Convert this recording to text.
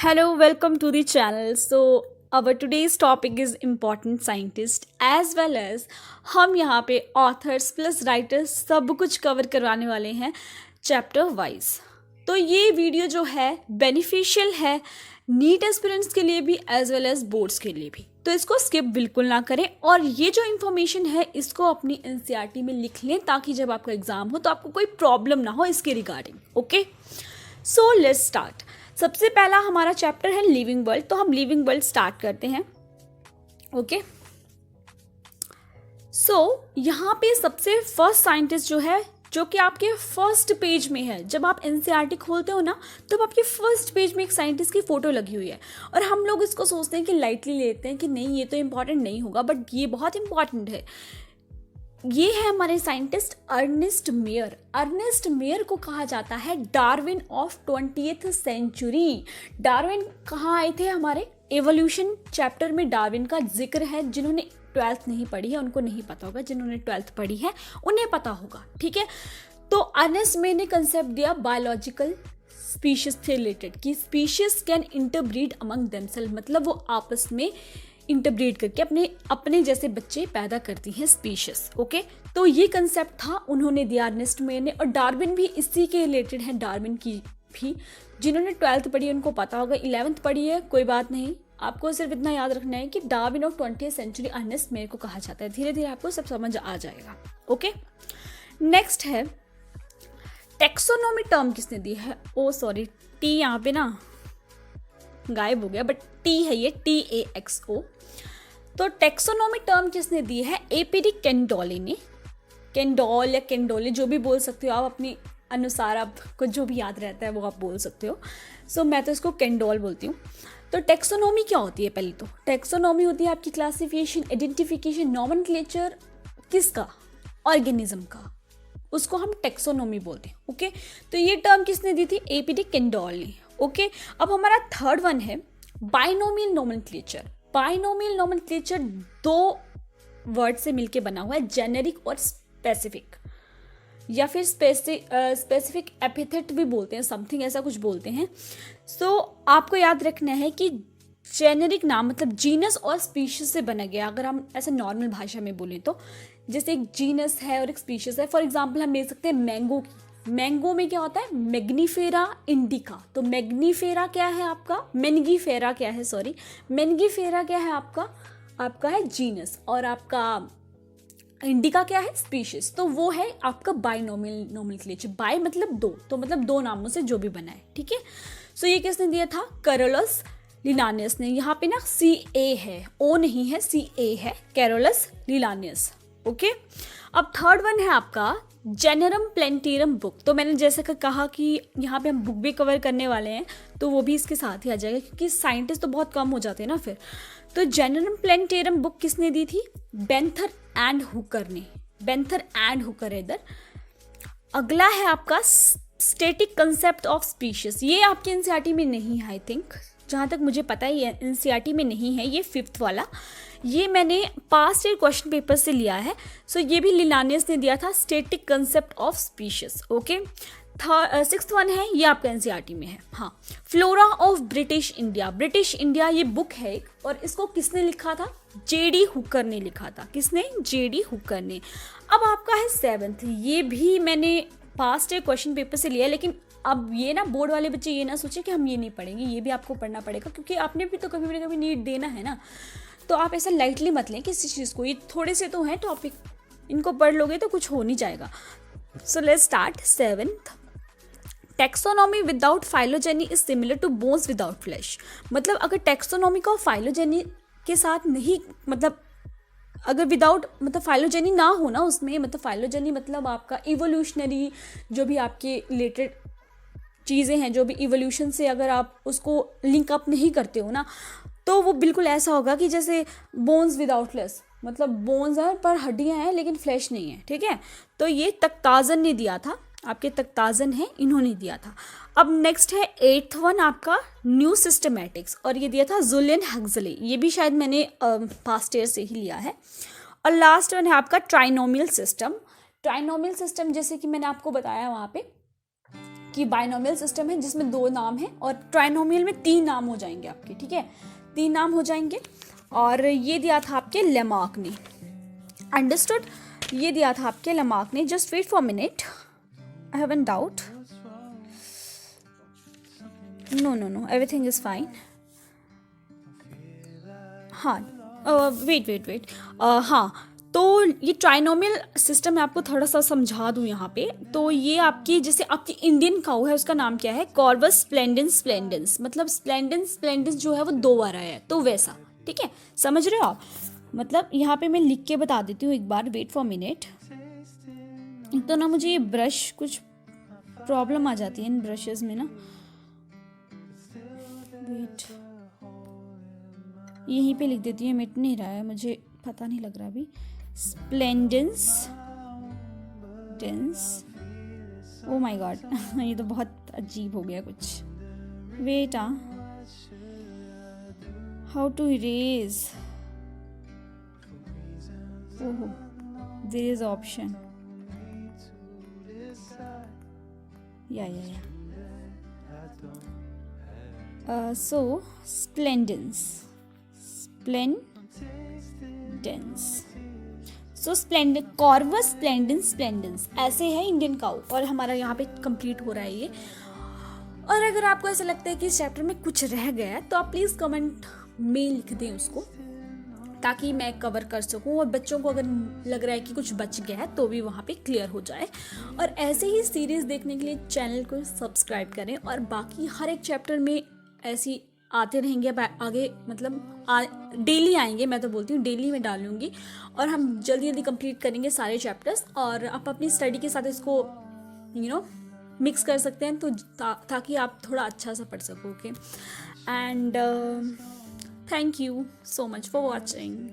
Hello, welcome to the channel. So, our today's topic is important scientist as well as हम यहाँ पे authors plus writers सब कुछ cover करवाने वाले हैं चैप्टर वाइज। तो ये वीडियो जो है बेनिफिशियल है नीट एस्पिरेंट्स के लिए भी एज वेल एज बोर्ड्स के लिए भी, तो इसको स्किप बिल्कुल ना करें और ये जो इन्फॉर्मेशन है इसको अपनी एनसीईआरटी में लिख लें ताकि जब आपका एग्जाम हो तो आपको कोई प्रॉब्लम ना हो इसके regarding. Okay, so let's start. सबसे पहला हमारा चैप्टर है लिविंग वर्ल्ड, तो हम लिविंग वर्ल्ड स्टार्ट करते हैं। ओके, सो यहाँ पे सबसे फर्स्ट साइंटिस्ट जो है जो कि आपके फर्स्ट पेज में है, जब आप एनसीईआरटी खोलते हो ना तो आपके फर्स्ट पेज में एक साइंटिस्ट की फोटो लगी हुई है और हम लोग इसको सोचते हैं कि लाइटली लेते हैं कि नहीं ये तो इम्पॉर्टेंट नहीं होगा, बट ये बहुत इंपॉर्टेंट है। ये है हमारे scientist Ernst Mayr. Ernst Mayr को कहा जाता है Darwin of 20th century. Darwin कहाँ आए थे? हमारे एवोल्यूशन चैप्टर में डार्विन का जिक्र है। जिन्होंने 12th नहीं पढ़ी है उनको नहीं पता होगा, जिन्होंने 12th पढ़ी है उन्हें पता होगा। ठीक है, तो अर्नेस्ट मेयर ने कंसेप्ट दिया बायोलॉजिकल स्पीशीज से रिलेटेड कि species can interbreed among themself, मतलब वो आपस में इंटरब्रीड करके अपने जैसे बच्चे पैदा करती हैं स्पीशीज। ओके, तो ये कंसेप्ट था उन्होंने दिया अर्नेस्ट मेयर ने, और डार्विन भी इसी के रिलेटेड है। डार्विन की भी जिन्होंने 12th पढ़ी है उनको पता होगा, 11th पढ़ी है कोई बात नहीं, आपको सिर्फ इतना याद रखना है कि Darwin of 20th century Ernst Mayr को कहा जाता है। धीरे धीरे आपको सब समझ आ जाएगा। ओके, नेक्स्ट है टेक्सोनोमी। टर्म किसने दी है? ओ सॉरी, टी यहाँ पे ना गायब हो गया, बट टी है ये, TAXO। तो टेक्सोनोमी टर्म किसने दी है? APD कैंडोले ने। कैंडोल या कैंडोले जो भी बोल सकते हो आप, अपने अनुसार आपको जो भी याद रहता है वो आप बोल सकते हो। सो मैं तो इसको कैंडोल बोलती हूँ। तो टेक्सोनोमी क्या होती है? पहले तो टेक्सोनोमी होती है आपकी क्लासिफिकेशन, आइडेंटिफिकेशन, नॉमेनक्लेचर किसका? ऑर्गेनिज्म का, उसको हम टेक्सोनोमी बोलते हैं। ओके, तो ये टर्म किसने दी थी? APD कैंडोल ने। ओके, अब हमारा थर्ड वन है बाइनोमियल नोमेनक्लेचर। बाइनोमियल नोमेनक्लेचर दो वर्ड से मिलके बना हुआ है, जेनेरिक और स्पेसिफिक, या फिर स्पेसिफिक एपिथेट भी बोलते हैं, समथिंग ऐसा कुछ बोलते हैं। सो आपको याद रखना है कि जेनेरिक नाम मतलब जीनस और स्पीशीज से बना गया। अगर हम ऐसे नॉर्मल भाषा में बोलें तो जैसे एक जीनस है और एक स्पीशीज है। फॉर एग्जाम्पल हम ले सकते हैं मैंगो की। मैंगो में क्या होता है? Mangifera indica. तो मैग्नीफेरा क्या है आपका? मेनगीफेरा क्या है? सॉरी, मेनगीफेरा क्या है आपका? आपका है जीनस, और आपका इंडिका क्या है? स्पीशीज। तो वो है आपका बाइनोमियल नोमेनक्लेचर। बाय मतलब दो, तो मतलब दो नामों से जो भी बना है। ठीक है, सो ये किसने दिया था? कैरोलस लिलानियस ने। यहाँ पे ना CA है, O नहीं है, CA है, कैरोलस लिलानियस। ओके, अब थर्ड वन है आपका जेनरम प्लेंटेरम बुक। तो मैंने जैसे कहा कि यहाँ पे हम बुक भी कवर करने वाले हैं, तो वो भी इसके साथ ही आ जाएगा क्योंकि साइंटिस्ट तो बहुत कम हो जाते हैं ना फिर। तो जेनरम प्लेंटेरम बुक किसने दी थी? बेंथर एंड हुकर ने। बेंथर एंड हुकर इधर। अगला है आपका स्टैटिक कंसेप्ट ऑफ स्पीशीज। ये आपके एनसीईआरटी में नहीं है, आई थिंक, जहाँ तक मुझे पता है ये एनसीईआरटी में नहीं है। ये 5th वाला, ये मैंने पास्ट ईयर क्वेश्चन पेपर से लिया है। सो ये भी लिलानियस ने दिया था, static concept of species. Okay, 6th one है, ये आपका एनसीईआरटी में है। हाँ, flora of British India. British India ये बुक है एक, और इसको किसने लिखा था? JD हुकर ने लिखा था। किसने? JD हुकर ने। अब आपका है 7th, ये भी मैंने पास्ट ईयर क्वेश्चन पेपर से लिया है, लेकिन अब ये ना बोर्ड वाले बच्चे ये ना सोचे कि हम ये नहीं पढ़ेंगे, ये भी आपको पढ़ना पड़ेगा क्योंकि आपने भी तो कभी ना कभी नीट देना है ना। तो आप ऐसा लाइटली मत लें किसी चीज़ को, ये थोड़े से तो हैं टॉपिक, इनको पढ़ लोगे तो कुछ हो नहीं जाएगा। So let's start. 7th, taxonomy without phylogeny is similar to bones without flesh. मतलब अगर टेक्सोनोमी को फाइलोजेनी के साथ नहीं, मतलब अगर विदाउट मतलब फाइलोजेनी ना हो ना उसमें, मतलब फाइलोजेनी मतलब आपका इवोल्यूशनरी जो भी आपके रिलेटेड चीज़ें हैं, जो भी इवोल्यूशन से अगर आप उसको लिंक अप नहीं करते हो ना, तो वो बिल्कुल ऐसा होगा कि जैसे बोन्स विदाउट फ्लैश, मतलब बोन्स हैं पर हड्डियां हैं लेकिन फ्लैश नहीं है। ठीक है, तो ये तख्ताजन ने दिया था, आपके तख्ताजन है, इन्होंने दिया था। अब नेक्स्ट है 8th वन आपका न्यू सिस्टमैटिक्स, और ये दिया था जुलियन हक्सले। ये भी शायद मैंने पास्ट ईयर से ही लिया है। और लास्ट वन है आपका ट्राइनोमियल सिस्टम। ट्राइनोमियल सिस्टम जैसे कि मैंने आपको बताया वहाँ पे कि बाइनोमियल सिस्टम है जिसमें 2 नाम हैं और ट्राइनोमियल में 3 नाम हो जाएंगे आपके, ठीक है, 3 नाम हो जाएंगे। और ये दिया था आपके लेमार्क ने, अंडरस्टूड, ये दिया था आपके लेमार्क ने। Just wait for minute, I have an doubt, no everything is fine. हाँ वेट हाँ, तो ये ट्राइनोमियल सिस्टम मैं आपको थोड़ा सा समझा दूँ यहाँ पे। तो ये आपकी, जैसे आपकी इंडियन काऊ है, उसका नाम क्या है, कॉर्वस स्प्लेंडेंस स्प्लेंडेंस, मतलब स्प्लेंडेंस स्प्लेंडेंस जो है वो 2 बार आया है, तो वैसा, ठीक है, समझ रहे हो आप। मतलब यहाँ पे मैं लिख के बता देती हूँ एक बार, वेट फॉर मिनट। तो ना मुझे ये ब्रश, कुछ प्रॉब्लम आ जाती है इन ब्रशेस में ना, वेट, यहीं पे लिख देती हूँ, मिट नहीं रहा है, मुझे पता नहीं लग रहा अभी। Splendens dense, oh my God ये तो बहुत अजीब हो गया कुछ, वेट, हाउ टू इरेज, ओहो देयर इज ऑप्शन, या सो स्प्लेंडेंस, सो स्प्लेंडेंस, कॉर्वस स्प्लेंडेंस स्प्लेंडेंस, ऐसे है इंडियन काऊ, और हमारा यहाँ पे कंप्लीट हो रहा है ये। और अगर आपको ऐसा लगता है कि इस चैप्टर में कुछ रह गया है तो आप प्लीज़ कमेंट में लिख दें उसको, ताकि मैं कवर कर सकूं, और बच्चों को अगर लग रहा है कि कुछ बच गया है तो भी वहाँ पे क्लियर हो जाए। और ऐसे ही सीरीज़ देखने के लिए चैनल को सब्सक्राइब करें, और बाकी हर एक चैप्टर में ऐसी आते रहेंगे आगे, मतलब डेली आएंगे, मैं तो बोलती हूँ डेली में डालूंगी, और हम जल्दी जल्दी कंप्लीट करेंगे सारे चैप्टर्स, और आप अपनी स्टडी के साथ इसको मिक्स कर सकते हैं, तो ताकि आप थोड़ा अच्छा सा पढ़ सको। Okay, and thank you so much for watching.